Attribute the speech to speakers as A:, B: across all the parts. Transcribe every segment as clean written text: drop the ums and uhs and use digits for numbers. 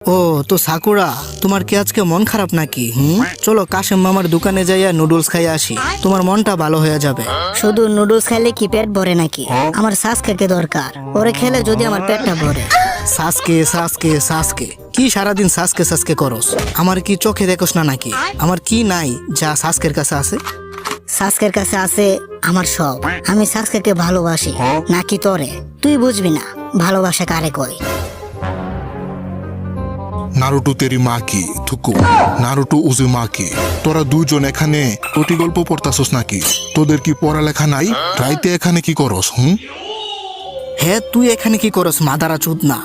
A: ও তো সাকুরা, তোমার কি আজকে মন খারাপ নাকি? চলো কাশেম মামার দোকানে যাইয়া নুডলস খাইয়া আসি, তোমার মনটা ভালো হয়ে যাবে।
B: শুধু নুডলস খাইলে কি পেট ভরে নাকি? আমার সাসকে দরকার, ওরে খেলে যদি আমার পেটটা ভরে।
A: সাসকে সাসকে সাসকে কি সারাদিন সাসকে সাসকে করস? আমার কি চোখে দেখোস না নাকি? আমার কি নাই যা সাসকের কাছে আছে?
B: সাসকের কাছে আছে আমার সব। আমি সাসকে ভালোবাসি নাকি তোরে? তুই বুঝবি না ভালোবাসা কারে কই।
C: নারুটো তেরি মা কি থুকু, নারুটো উজু মা কি। তোরা দুইজন এখানে টটি গল্প পড়তাছস নাকি? তোদের কি পড়ালেখা নাই? রাইতে এখানে কি করস?
A: হ্যাঁ, তুই এখানে কি করস মাদারা চুদ না?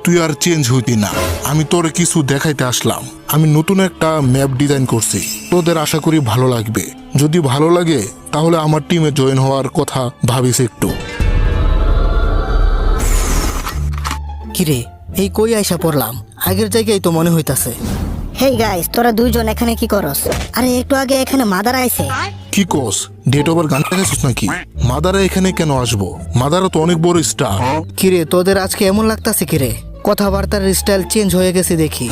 C: তুই আর চেঞ্জ হইতি না। আমি তোরে কিছু দেখাইতে আসলাম। আমি নতুন একটা ম্যাপ ডিজাইন করছি, তোদের আশা করি ভালো লাগবে। যদি ভালো লাগে তাহলে আমার টিমে জয়েন হওয়ার কথা ভাবিস একটু।
A: কিরে, এই কই আইসা পড়লাম? আগের জায়গায় তো মনে হইতাছে।
B: হেই গাইস, তোরা দুইজন এখানে কি করস? আরে একটু আগে এখানে মাদার আইছে।
C: কি কস? ডেট ওভার গান দেখাইছিস নাকি? মাদারা এখানে কেন আসবো? মাদারা তো অনেক বড় স্টার।
A: কিরে, তোদের আজকে এমন লাগতাছে কিরে? কথাবার্তার স্টাইল চেঞ্জ হয়ে গেছে দেখি।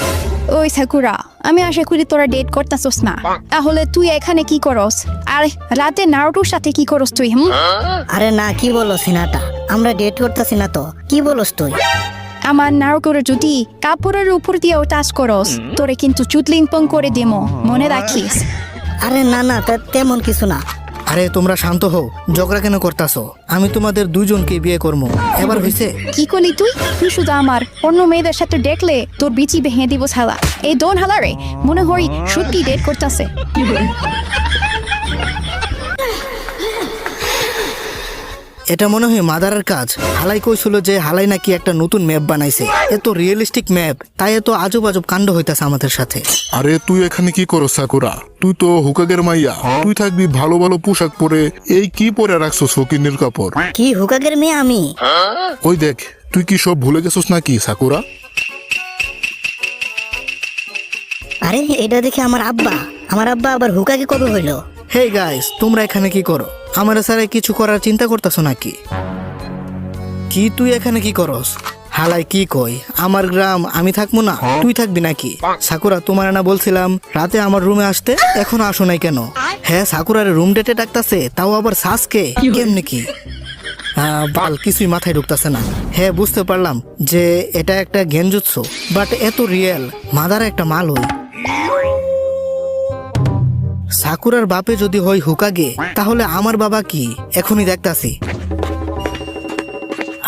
D: ওই সাকুরা, আমি আশা করি তোরা ডেট করতাছস না। তাহলে তুই এখানে কি করস? আর রাতে নারুটোর সাথে কি করস তুই?
B: আরে না, কি বলো সিনাটা, আমরা ডেট করতেছি না তো। কি বলস তুই?
D: আমার নারুটোর যদি কাপড়ের উপর দিয়েও টাচ করস, তোরে কিন্তু চুতলিং পং করে দেমো, মনে রাখিস।
B: আরে না না, তেমন কিছু না।
A: আরে তোমরা শান্ত হও, ঝগড়া কেন করতাছো? আমি তোমাদের দুজনকে বিয়ে করবো, এবার হইছে?
D: কি করলি তুই? তুই শুধু আমার অন্য মেয়েদের সাথে দেখলে তোর বিচি ভেঙে দিব ছালা। এই দোন হালারে মনে হয় সত্যি ডেট করতেছে।
A: এটা মনে হয় মাদারের কাজ। হালাই কইছিল যে হালাই নাকি একটা নতুন ম্যাপ বানাইছে, এত রিয়েলিস্টিক ম্যাপ, তাই এত আজব আজব কাণ্ড হইতাছে আমাদের সাথে।
C: আরে তুই এখানে কি করস সাকুরা? তুই তো হুকাগের মাইয়া, তুই থাকবি ভালো ভালো পোশাক পরে। এই কি পরে রাখছো শৌখিনের কাপড়?
B: কি হুকাগের মেয়ে আমি?
C: ওই দেখ, তুই কি সব ভুলে গেছিস নাকি সাকুরা?
B: আরে এটা দেখে আমার আব্বা আবার হুকাগে কবে হইলো?
A: হেই গাইস, তোমরা এখানে কি করো? আমার স্যার কিছু করার চিন্তা করতেছো নাকি? কি তুই এখানে কি করস? হালাই কি কই, আমার গ্রাম, আমি থাকবো না, তুই থাকবি নাকি? সাকুরা, তোমার না বলছিলাম রাতে আমার রুমে আসতে, এখন আসো নাই কেন? হ্যাঁ, সাকুরার রুম ডেটে ডাকতাছে, তাও আবার সাসকে। কেমনে কি? বাল, কিছুই মাথায় ঢুকতাছে না। হ্যাঁ, বুঝতে পারলাম যে এটা একটা গেঞ্জুৎসু, বাট এত রিয়েল। মাদারা একটা মাল হই। সাকুরার বাপে যদি হয় হুকাগে, তাহলে আমার বাবা কি? এখনই দেখতাছি।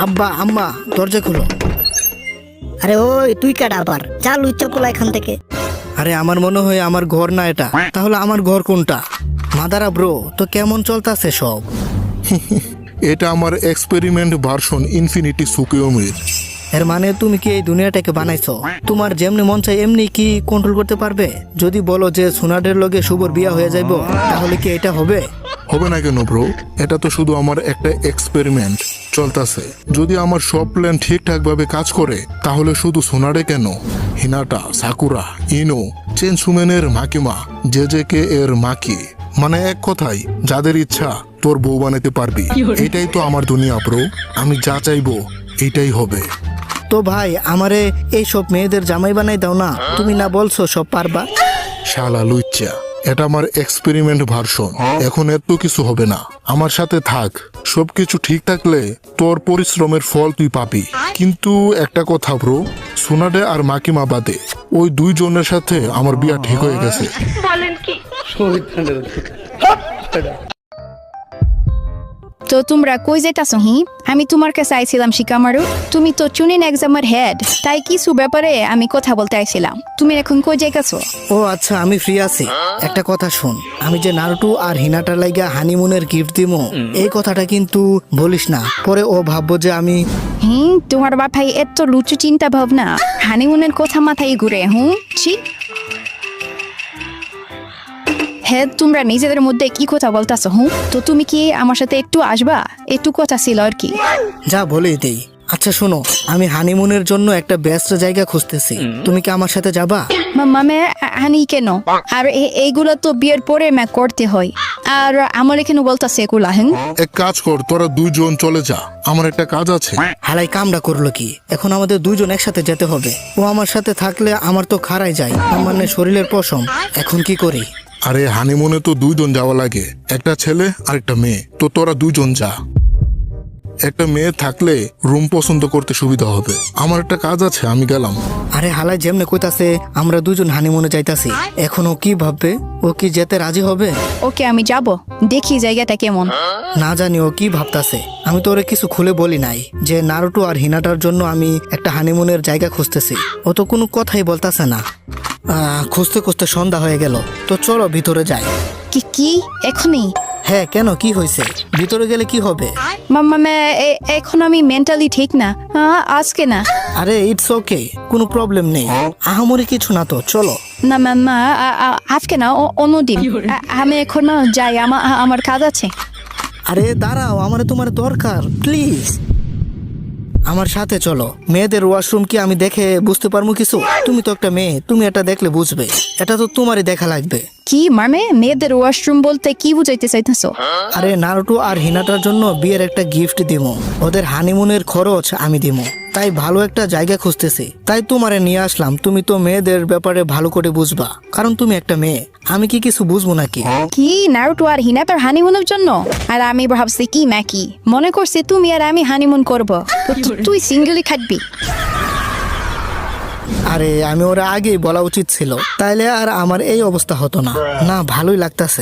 A: আব্বা, আম্মা, দরজা খুলো।
B: আরে ওই তুই কাটা আবার, চাল উচ্চা পোলা এখান থেকে।
A: আরে আমার মনে হয় আমার ঘর না এটা, তাহলে আমার ঘর কোনটা? মাদারা ব্রো, তো কেমন চলতাছে সব?
C: এটা আমার এক্সপেরিমেন্ট ভার্সন ইনফিনিটি সুকিওমির।
A: এর মানে তুমি কি এই দুনিয়াটাকে বানাইছো? তোমার যেমনি মন চাই এমনি কি কন্ট্রোল করতে পারবে? যদি বলো যে সোনাডের লগে শুভর বিয়া হয়ে যাইব, তাহলে কি এটা হবে?
C: হবে না কেন ব্রো? এটা তো শুধু আমার একটা এক্সপেরিমেন্ট চলতেছে। যদি আমার সব প্ল্যান ঠিকঠাক ভাবে কাজ করে, তাহলে শুধু সোনারে কেন, হিনাটা, সাকুরা, ইনো, চেনসুমেনের মাকিমা, জেজেকে এর মাকি, মানে এক কথাই যাদের ইচ্ছা তোর বউ বানাতে পারবি। এটাই তো আমার দুনিয়া ব্রো। আমি যা চাইবো এইটাই হবে।
A: তো ভাই, আমারে এই সব মেয়েদের জামাই বানাই দাও না, তুমি না বলছো সব পারবা?
C: শালা লুচ্চা, এটা আমার এক্সপেরিমেন্ট ভার্সন। এখন এত কিছু হবে না, আমার সাথে থাক। সবকিছু ঠিক থাকলে তোর পরিশ্রমের ফল তুই পাবি। কিন্তু একটা কথা ব্রো, সোনাডে আর মাকিমা বাদে ওই দুইজনের সাথে আমার বিয়া ঠিক হয়ে গেছে।
D: তো তোমরা কই যেতাছো? আমি তোমার কাছে আইছিলাম শিকামারু। তুমি তো চুনিন এক্সামের হেড, তাই কিছু ব্যাপারে আমি কথা বলতে আইছিলাম। তুমি এখন কই যাইতাছো?
A: ও আচ্ছা, আমি ফ্রি আছি। একটা কথা শুন, আমি যে নারুটো আর হিনাটার লাইগা হানিমুনের গিফট দিমো, এই কথাটা কিন্তু বলিস না, পরে ও ভাববো যে আমি।
D: তোমার বাপাই এত লুচু চিন্তা ভাবনা, হানিমুনের কথা মাথায় ঘুরে। ছি। হ্যাঁ, তোমরা নিজেদের মধ্যে কি কথা বলতাছো? তো তুমি কি আমার সাথে একটু আসবা? একটু কথা ছিল আর কি।
A: যা বলেই দেই, আচ্ছা শোনো, আমি হানিমুনের জন্য একটা বেস্ট জায়গা খুঁজতেছি, তুমি কি আমার সাথে যাবা?
D: মামে হানি কেন? আর এইগুলো তো বিয়ের পরে করতে হয়, আর আমার এখানে বলতেছে এগুলা। হ্যাঁ,
C: এক কাজ কর, তোরা দুইজন চলে যা, আমার একটা কাজ আছে।
A: হালাই কামটা করলো কি? এখন আমাদের দুইজন একসাথে যেতে হবে। ও আমার সাথে থাকলে আমার তো খারাই যায়, তার মানে শরীরের পশম। এখন কি করি?
C: আরে হানিমুনে তো দুইজন যাওয়া লাগে, একটা ছেলে আর একটা মেয়ে, তো তোরা দুইজন যা। একটা মেয়ে থাকলে রুম পছন্দ করতে সুবিধা হবে। আমার একটা কাজ আছে, আমি গেলাম।
A: আরে হালাই যেমনে কইতাছে আমরা দুজন হানিমুনে যাইতাছি, এখন ও কি ভাববে? ও কি যেতে রাজি হবে?
D: ওকে আমি যাব, দেখি জায়গাটা কেমন।
A: না জানি ও কি ভাবতাছে। আমি তো ওরে কিছু খুলে বলি নাই যে নারুটো আর হিনাটার জন্য আমি একটা হানিমুনের জায়গা খুঁজতেছি। ও তো কোনো কথাই বলতাছে না। খুঁজতে খুঁজতে সন্ধ্যা হয়ে গেল, তো চলো ভিতরে যাই।
D: কি কি এখনই?
A: হ্যাঁ, কেন, কি হয়েছে? ভিতরে গেলে কি হবে?
D: মামে এখন আমি মেন্টালি ঠিক না, আজকে না।
A: আরে ইটস ওকে, কোনো প্রবলেম নেই, আহামরি কিছু না, তো চলো।
D: না মামা, আজকে না, অন্যদিন। আমি এখন যাই, আমার কাজ আছে।
A: আরে দাঁড়াও, আমার তোমার দরকার, প্লিজ আমার সাথে চলো। মেয়েদের ওয়াশরুম কি আমি দেখে বুঝতে পারবো কিছু? তুমি তো একটা মেয়ে, তুমি এটা দেখলে বুঝবে। এটা তো তোমারই দেখা লাগবে।
D: কি মামে, মেয়েদের ওয়াশরুম বলতে কি বুঝাইতে চাইতেছো?
A: আরে নারুটো আর হিনাটার জন্য বিয়ের একটা গিফট দিমো, ওদের হানিমুনের খরচ আমি দিমো, তাই ভালো একটা জায়গা খুঁজতেছি, তাই তোমারে নিয়ে আসলাম। তুমি তো মেয়েদের ব্যাপারে ভালো করে বুঝবা, কারণ তুমি একটা মেয়ে। আমি কি কিছু বুঝবো নাকি?
D: কি নারুটো আর হিনাতার হানিমুনের জন্য? আর আমি ভাবছি কি ম্যাকি, মনে করছি তুমি আর আমি হানিমুন করব, তো তুই সিঙ্গেলই থাকবি।
A: আরে আমি ওরা আগেই বলা উচিত ছিল, তাইলে আর আমার এই অবস্থা হতো না। না, ভালোই লাগতাছে।